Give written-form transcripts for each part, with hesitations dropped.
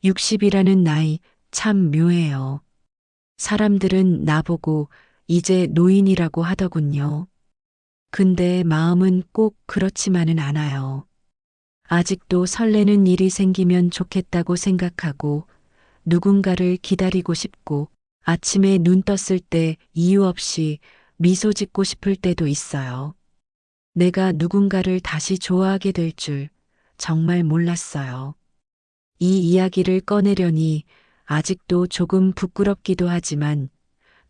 60이라는 나이 참 묘해요. 사람들은 나보고 이제 노인이라고 하더군요. 근데 마음은 꼭 그렇지만은 않아요. 아직도 설레는 일이 생기면 좋겠다고 생각하고 누군가를 기다리고 싶고 아침에 눈 떴을 때 이유 없이 미소 짓고 싶을 때도 있어요. 내가 누군가를 다시 좋아하게 될 줄 정말 몰랐어요. 이 이야기를 꺼내려니 아직도 조금 부끄럽기도 하지만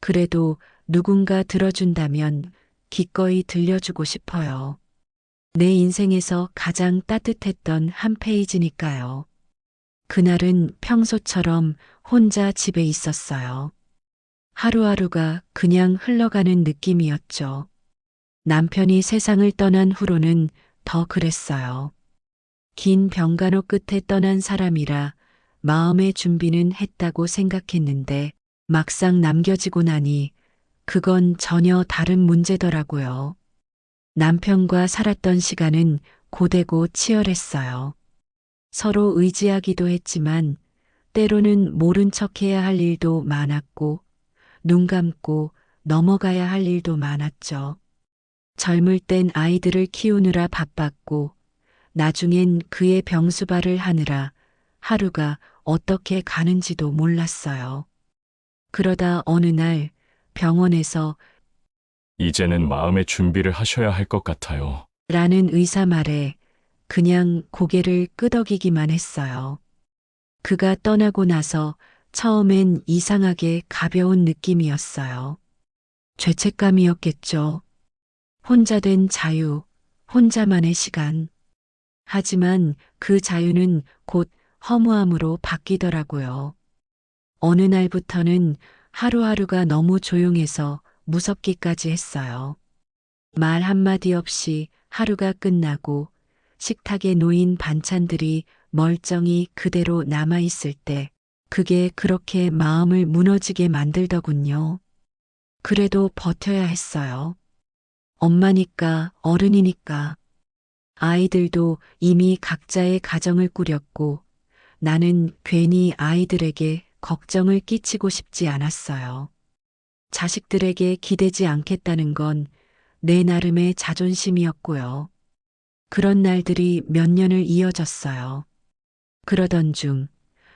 그래도 누군가 들어준다면 기꺼이 들려주고 싶어요. 내 인생에서 가장 따뜻했던 한 페이지니까요. 그날은 평소처럼 혼자 집에 있었어요. 하루하루가 그냥 흘러가는 느낌이었죠. 남편이 세상을 떠난 후로는 더 그랬어요. 긴 병간호 끝에 떠난 사람이라 마음의 준비는 했다고 생각했는데 막상 남겨지고 나니 그건 전혀 다른 문제더라고요. 남편과 살았던 시간은 고되고 치열했어요. 서로 의지하기도 했지만 때로는 모른 척해야 할 일도 많았고 눈 감고 넘어가야 할 일도 많았죠. 젊을 땐 아이들을 키우느라 바빴고 나중엔 그의 병수발을 하느라 하루가 어떻게 가는지도 몰랐어요. 그러다 어느 날 병원에서 이제는 마음의 준비를 하셔야 할 것 같아요. 라는 의사 말에 그냥 고개를 끄덕이기만 했어요. 그가 떠나고 나서 처음엔 이상하게 가벼운 느낌이었어요. 죄책감이었겠죠. 혼자 된 자유, 혼자만의 시간. 하지만 그 자유는 곧 허무함으로 바뀌더라고요. 어느 날부터는 하루하루가 너무 조용해서 무섭기까지 했어요. 말 한마디 없이 하루가 끝나고 식탁에 놓인 반찬들이 멀쩡히 그대로 남아있을 때 그게 그렇게 마음을 무너지게 만들더군요. 그래도 버텨야 했어요. 엄마니까, 어른이니까. 아이들도 이미 각자의 가정을 꾸렸고 나는 괜히 아이들에게 걱정을 끼치고 싶지 않았어요. 자식들에게 기대지 않겠다는 건 내 나름의 자존심이었고요. 그런 날들이 몇 년을 이어졌어요. 그러던 중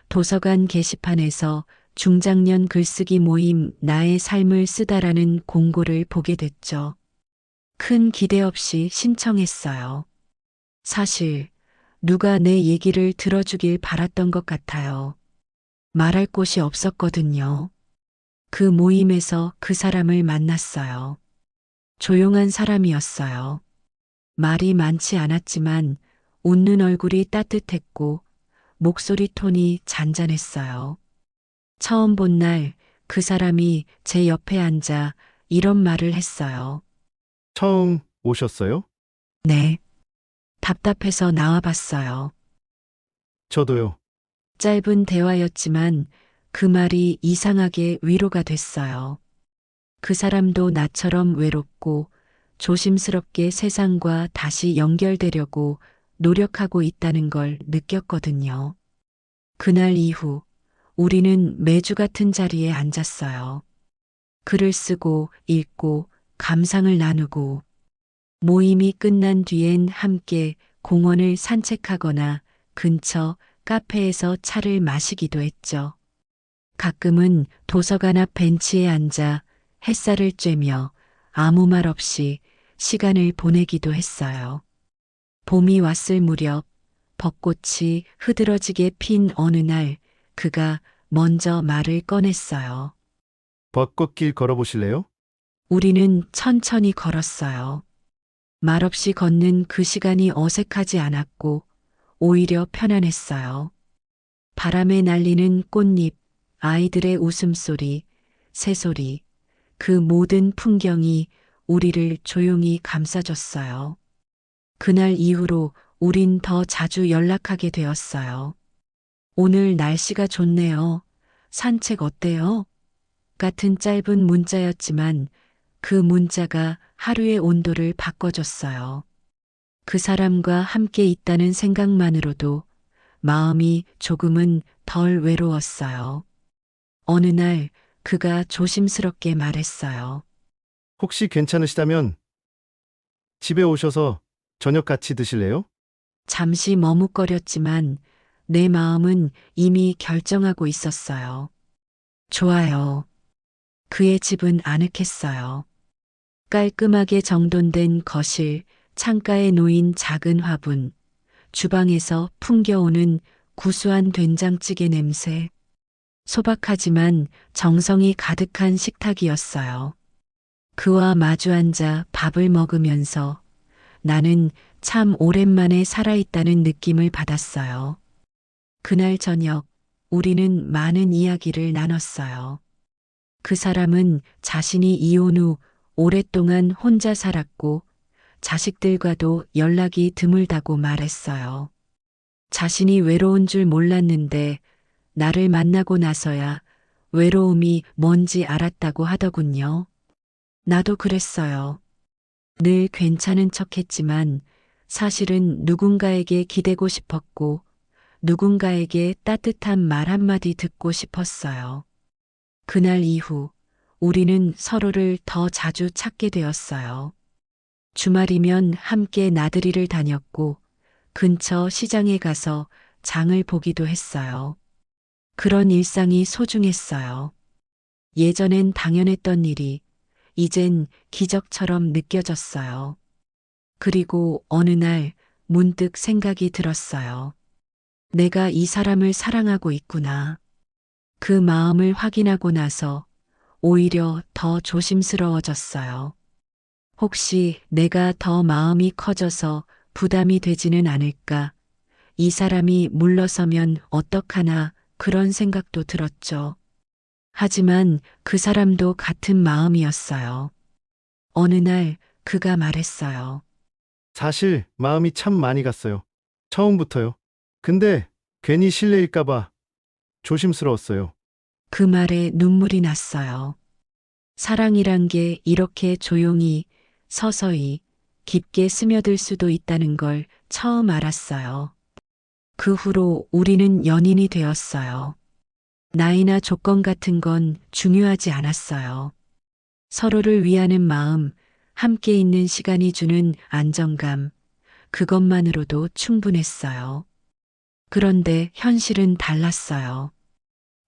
도서관 게시판에서 중장년 글쓰기 모임 나의 삶을 쓰다라는 공고를 보게 됐죠. 큰 기대 없이 신청했어요. 사실 누가 내 얘기를 들어주길 바랐던 것 같아요. 말할 곳이 없었거든요. 그 모임에서 그 사람을 만났어요. 조용한 사람이었어요. 말이 많지 않았지만 웃는 얼굴이 따뜻했고 목소리 톤이 잔잔했어요. 처음 본 날 그 사람이 제 옆에 앉아 이런 말을 했어요. 처음 오셨어요? 네. 답답해서 나와봤어요. 저도요. 짧은 대화였지만 그 말이 이상하게 위로가 됐어요. 그 사람도 나처럼 외롭고 조심스럽게 세상과 다시 연결되려고 노력하고 있다는 걸 느꼈거든요. 그날 이후 우리는 매주 같은 자리에 앉았어요. 글을 쓰고 읽고 감상을 나누고 모임이 끝난 뒤엔 함께 공원을 산책하거나 근처 카페에서 차를 마시기도 했죠. 가끔은 도서관 앞 벤치에 앉아 햇살을 쬐며 아무 말 없이 시간을 보내기도 했어요. 봄이 왔을 무렵 벚꽃이 흐드러지게 핀 어느 날 그가 먼저 말을 꺼냈어요. 벚꽃길 걸어보실래요? 우리는 천천히 걸었어요. 말없이 걷는 그 시간이 어색하지 않았고 오히려 편안했어요. 바람에 날리는 꽃잎, 아이들의 웃음소리, 새소리, 그 모든 풍경이 우리를 조용히 감싸줬어요. 그날 이후로 우린 더 자주 연락하게 되었어요. 오늘 날씨가 좋네요. 산책 어때요? 같은 짧은 문자였지만 그 문자가 하루의 온도를 바꿔줬어요. 그 사람과 함께 있다는 생각만으로도 마음이 조금은 덜 외로웠어요. 어느 날 그가 조심스럽게 말했어요. 혹시 괜찮으시다면 집에 오셔서 저녁 같이 드실래요? 잠시 머뭇거렸지만 내 마음은 이미 결정하고 있었어요. 좋아요. 그의 집은 아늑했어요. 깔끔하게 정돈된 거실, 창가에 놓인 작은 화분, 주방에서 풍겨오는 구수한 된장찌개 냄새. 소박하지만 정성이 가득한 식탁이었어요. 그와 마주 앉아 밥을 먹으면서 나는 참 오랜만에 살아있다는 느낌을 받았어요. 그날 저녁 우리는 많은 이야기를 나눴어요. 그 사람은 자신이 이혼 후 오랫동안 혼자 살았고 자식들과도 연락이 드물다고 말했어요. 자신이 외로운 줄 몰랐는데 나를 만나고 나서야 외로움이 뭔지 알았다고 하더군요. 나도 그랬어요. 늘 괜찮은 척 했지만 사실은 누군가에게 기대고 싶었고 누군가에게 따뜻한 말 한마디 듣고 싶었어요. 그날 이후 우리는 서로를 더 자주 찾게 되었어요. 주말이면 함께 나들이를 다녔고 근처 시장에 가서 장을 보기도 했어요. 그런 일상이 소중했어요. 예전엔 당연했던 일이 이젠 기적처럼 느껴졌어요. 그리고 어느 날 문득 생각이 들었어요. 내가 이 사람을 사랑하고 있구나. 그 마음을 확인하고 나서 오히려 더 조심스러워졌어요. 혹시 내가 더 마음이 커져서 부담이 되지는 않을까? 이 사람이 물러서면 어떡하나 그런 생각도 들었죠. 하지만 그 사람도 같은 마음이었어요. 어느 날 그가 말했어요. 사실 마음이 참 많이 갔어요. 처음부터요. 근데 괜히 실례일까봐 조심스러웠어요. 그 말에 눈물이 났어요. 사랑이란 게 이렇게 조용히, 서서히, 깊게 스며들 수도 있다는 걸 처음 알았어요. 그 후로 우리는 연인이 되었어요. 나이나 조건 같은 건 중요하지 않았어요. 서로를 위하는 마음, 함께 있는 시간이 주는 안정감, 그것만으로도 충분했어요. 그런데 현실은 달랐어요.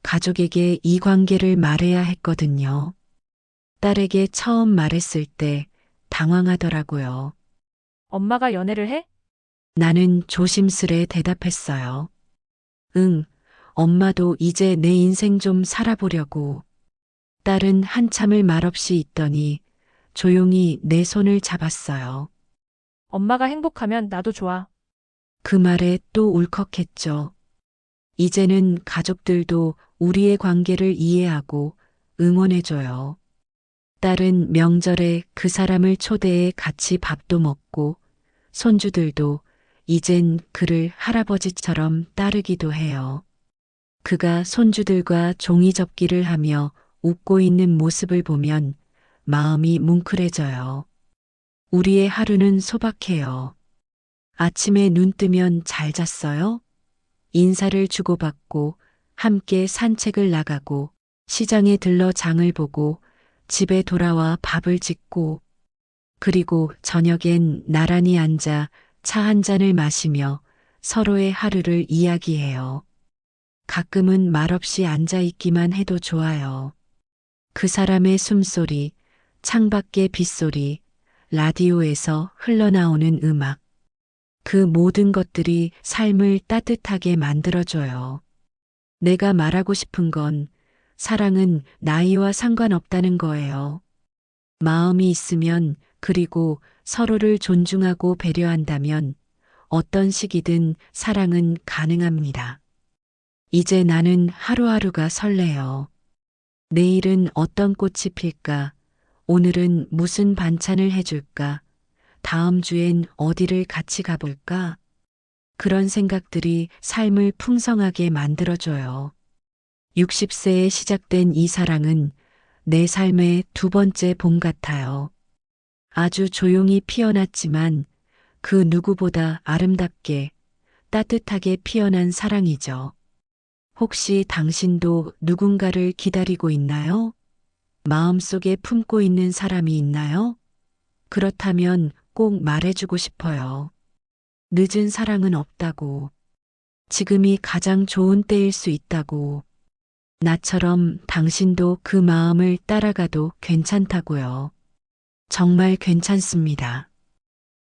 가족에게 이 관계를 말해야 했거든요. 딸에게 처음 말했을 때 당황하더라고요. 엄마가 연애를 해? 나는 조심스레 대답했어요. 응, 엄마도 이제 내 인생 좀 살아보려고. 딸은 한참을 말없이 있더니 조용히 내 손을 잡았어요. 엄마가 행복하면 나도 좋아. 그 말에 또 울컥했죠. 이제는 가족들도 우리의 관계를 이해하고 응원해줘요. 딸은 명절에 그 사람을 초대해 같이 밥도 먹고 손주들도 이젠 그를 할아버지처럼 따르기도 해요. 그가 손주들과 종이접기를 하며 웃고 있는 모습을 보면 마음이 뭉클해져요. 우리의 하루는 소박해요. 아침에 눈 뜨면 잘 잤어요? 인사를 주고받고 함께 산책을 나가고 시장에 들러 장을 보고 집에 돌아와 밥을 짓고 그리고 저녁엔 나란히 앉아 차 한 잔을 마시며 서로의 하루를 이야기해요. 가끔은 말없이 앉아 있기만 해도 좋아요. 그 사람의 숨소리, 창밖의 빗소리, 라디오에서 흘러나오는 음악. 그 모든 것들이 삶을 따뜻하게 만들어줘요. 내가 말하고 싶은 건 사랑은 나이와 상관없다는 거예요. 마음이 있으면 그리고 서로를 존중하고 배려한다면 어떤 시기든 사랑은 가능합니다. 이제 나는 하루하루가 설레요. 내일은 어떤 꽃이 필까? 오늘은 무슨 반찬을 해줄까? 다음 주엔 어디를 같이 가볼까? 그런 생각들이 삶을 풍성하게 만들어줘요. 60세에 시작된 이 사랑은 내 삶의 두 번째 봄 같아요. 아주 조용히 피어났지만 그 누구보다 아름답게 따뜻하게 피어난 사랑이죠. 혹시 당신도 누군가를 기다리고 있나요? 마음속에 품고 있는 사람이 있나요? 그렇다면 꼭 말해주고 싶어요. 늦은 사랑은 없다고. 지금이 가장 좋은 때일 수 있다고. 나처럼 당신도 그 마음을 따라가도 괜찮다고요. 정말 괜찮습니다.